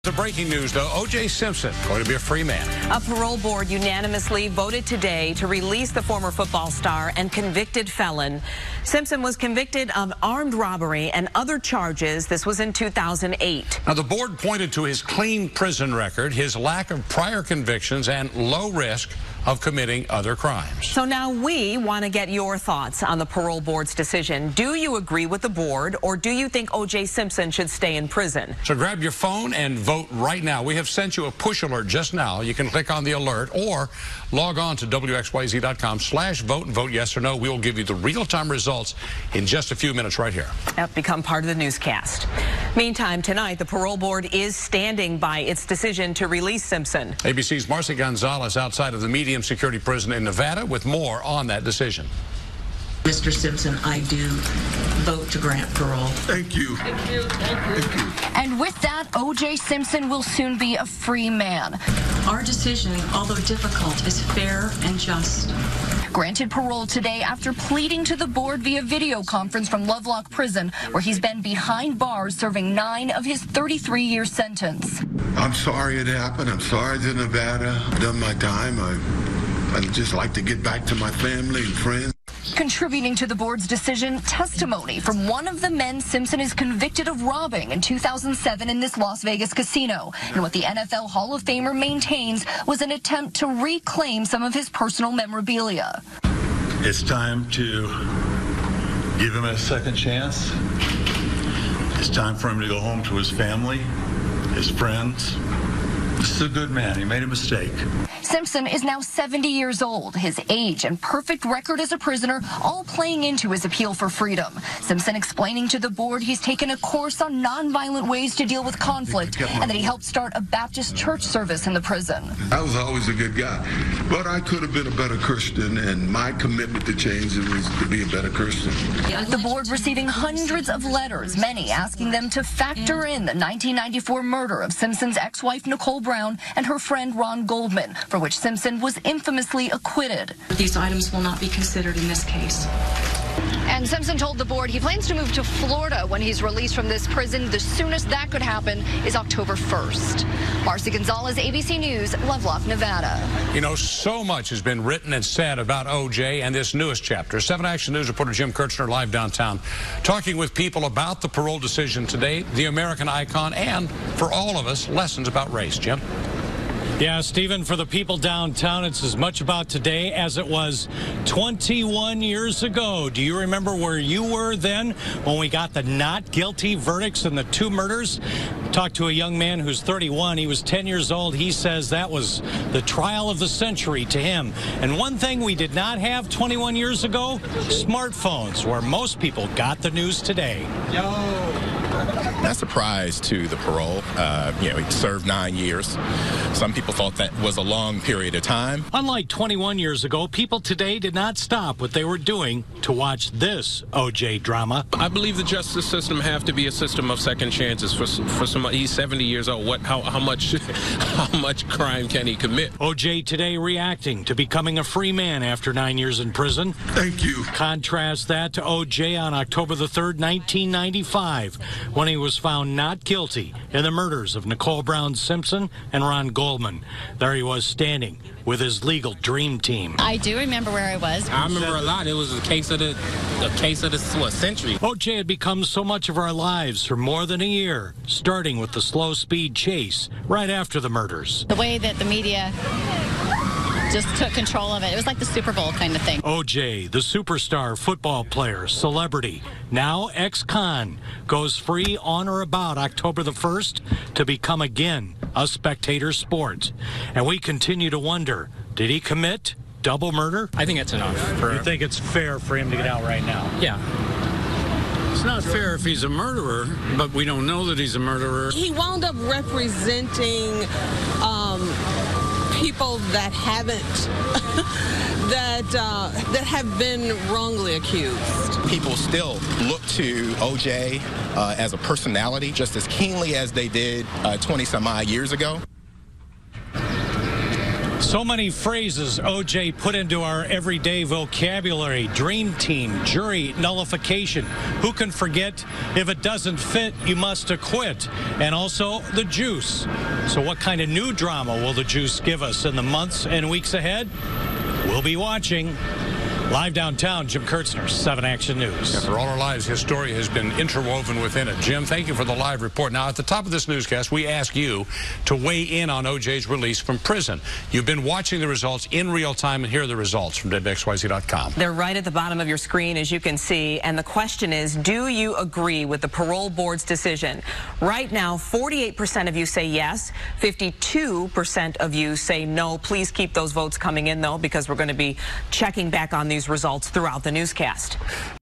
The breaking news, though, O.J. Simpson going to be a free man. A parole board unanimously voted today to release the former football star and convicted felon. Simpson was convicted of armed robbery and other charges. This was in 2008. Now, the board pointed to his clean prison record, his lack of prior convictions, and low risk of committing other crimes. So now we want to get your thoughts on the parole board's decision. Do you agree with the board, or do you think O.J. Simpson should stay in prison? So grab your phone and vote right now. We have sent you a push alert just now. You can click on the alert or log on to WXYZ.com/vote and vote yes or no. We will give you the real-time results in just a few minutes right here. Become part of the newscast. Meantime, tonight, the parole board is standing by its decision to release Simpson. ABC's Marcy Gonzalez outside of the medium security prison in Nevada with more on that decision. Mr. Simpson, I do vote to grant parole. Thank you. Thank you. Thank you. And with that, O.J. Simpson will soon be a free man. Our decision, although difficult, is fair and just. Granted parole today after pleading to the board via video conference from Lovelock Prison, where he's been behind bars serving 9 of his 33-year sentence. I'm sorry it happened. I'm sorry to Nevada. I've done my time. I'd just like to get back to my family and friends. Contributing to the board's decision, testimony from one of the men Simpson is convicted of robbing in 2007 in this Las Vegas casino. And what the NFL Hall of Famer maintains was an attempt to reclaim some of his personal memorabilia. It's time to give him a second chance. It's time for him to go home to his family, his friends. This is a good man. He made a mistake. Simpson is now 70 years old. His age and perfect record as a prisoner all playing into his appeal for freedom. Simpson explaining to the board he's taken a course on nonviolent ways to deal with conflict and that he helped start a Baptist church service in the prison. I was always a good guy, but I could have been a better Christian, and my commitment to change was to be a better Christian. The board receiving hundreds of letters, many asking them to factor in the 1994 murder of Simpson's ex-wife Nicole Brown and her friend Ron Goldman, for which Simpson was infamously acquitted. These items will not be considered in this case. And Simpson told the board he plans to move to Florida when he's released from this prison. The soonest that could happen is October 1st. Marcy Gonzalez, ABC News, Lovelock, Nevada. You know, so much has been written and said about O.J. and this newest chapter. 7 Action News reporter Jim Kirchner live downtown, talking with people about the parole decision today, the American icon, and for all of us, lessons about race. Jim? Yeah, Stephen, for the people downtown, it's as much about today as it was 21 years ago. Do you remember where you were then when we got the not guilty verdicts in the 2 murders? Talked to a young man who's 31. He was 10 years old. He says that was the trial of the century to him. And one thing we did not have 21 years ago, smartphones, where most people got the news today. Not surprised to the parole. He served 9 years. Some people thought that was a long period of time. Unlike 21 years ago, people today did not stop what they were doing to watch this O.J. drama. I believe the justice system have to be a system of second chances for somebody. He's 70 years old. How much crime can he commit? O.J. today reacting to becoming a free man after 9 years in prison. Thank you. Contrast that to O.J. on October the 3rd, 1995, when he was found not guilty in the murders of Nicole Brown Simpson and Ron Goldman. There he was standing with his legal dream team. I do remember where I was. I remember a lot. It was a case of the century. O.J. had become so much of our lives for more than a year, starting with the slow speed chase right after the murders. The way that the media just took control of it. It was like the Super Bowl kind of thing. O.J., the superstar football player, celebrity, now ex-con, goes free on or about October the 1st to become again a spectator sport. And we continue to wonder, did he commit double murder? I think that's enough. You think it's fair for him to get out right now? Yeah. It's not fair if he's a murderer, but we don't know that he's a murderer. He wound up representing people that haven't, that have been wrongly accused. People still look to O.J. As a personality just as keenly as they did 20-some-odd years ago. So many phrases O.J. put into our everyday vocabulary. Dream team, jury, nullification. Who can forget? If it doesn't fit, you must acquit. And also the juice. So what kind of new drama will the juice give us in the months and weeks ahead? We'll be watching. Live downtown, Jim Kurtzner, 7 Action News. Yeah, for all our lives, his story has been interwoven within it. Jim, thank you for the live report. Now, at the top of this newscast, we ask you to weigh in on O.J.'s release from prison. You've been watching the results in real time, and here are the results from WXYZ.com. They're right at the bottom of your screen, as you can see, and the question is, do you agree with the parole board's decision? Right now, 48% of you say yes, 52% of you say no. Please keep those votes coming in, though, because we're going to be checking back on these results throughout the newscast.